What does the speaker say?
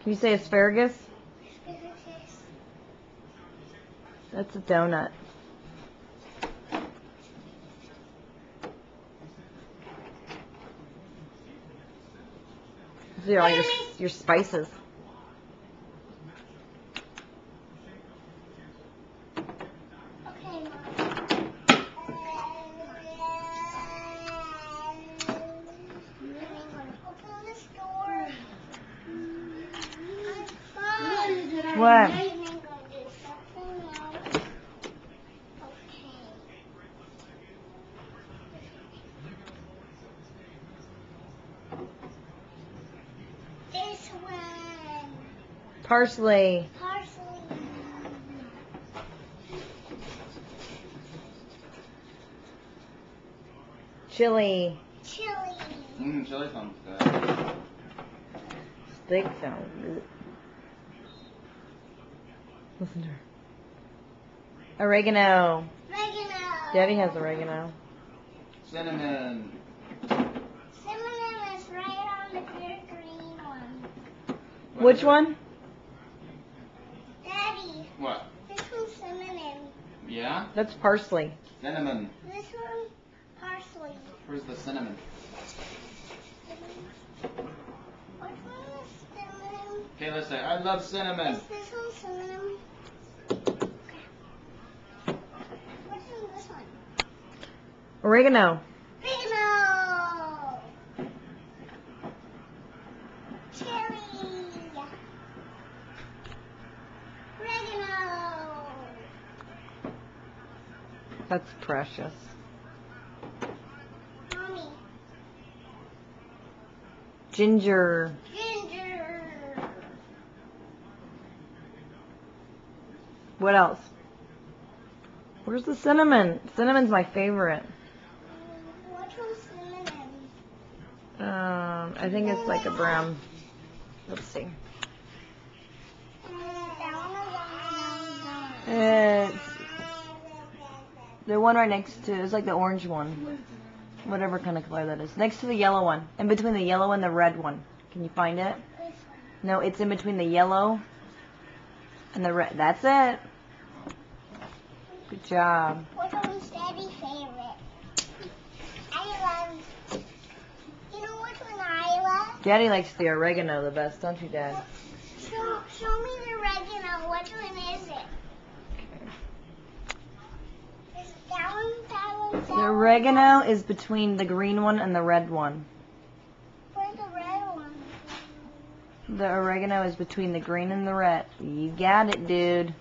Can you say asparagus? That's a donut. These are all your spices. What? This one. Parsley. Parsley. Chili. Chili. Chili sounds good. Steak sounds good. Listen to her. Oregano. Oregano. Daddy has oregano. Cinnamon. Cinnamon is right on the clear green one. Which one? Daddy. What? This one's cinnamon. Yeah? That's parsley. Cinnamon. This one, parsley. Where's the cinnamon? Which one is cinnamon? Okay, let's say, I love cinnamon. Is this one cinnamon? Okay. Which one is this one? Oregano. Oregano. Chili. Oregano. That's precious. Mommy. Ginger. Ginger. What else? Where's the cinnamon? Cinnamon's my favorite. Which one's cinnamon? I think it's like a brown. Let's see. It's the one right next to. It's like the orange one, whatever kind of color that is. Next to the yellow one, in between the yellow and the red one. Can you find it? No, it's in between the yellow and the red. That's it. Good job. Which one's Daddy's favorite? I love. You know which one I love? Daddy likes the oregano the best, don't you, Dad? Show me the oregano. Which one is it? Is it that one? That one? That The one? oregano is between the green one and the red one. Where's the red one? The oregano is between the green and the red. You got it, dude.